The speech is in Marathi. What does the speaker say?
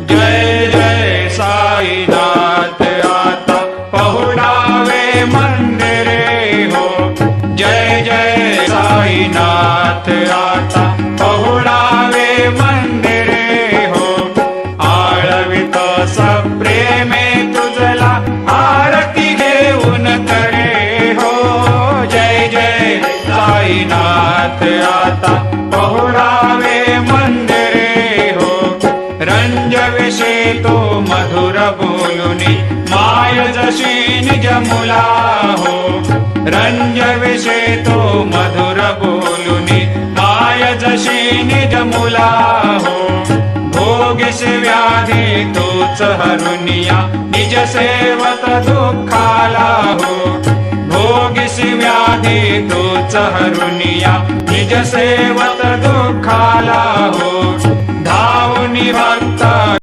जय जय साईनाथ आता पहुडावे मंदिरे हो। जय जय साईनाथ आता पहुडावे मंदिरे हो। आळवितो सप्रेमे तुझला आरती घेऊन करे हो। जय जय साईनाथ आता पहुडावे मंदिरे हो। रंजविषे तो मधुर बोलुनी माय जशी निज मुला हो। रंजविषे तो मधुर बोलुनी माय जशी निज मुला हो। भोगिस व्याधी तोच हरुनिया निज सेवक दुःखाला हो। भोगिस व्याधी तोच हरुनिया निज सेवक दुःखाला हो। धावूनि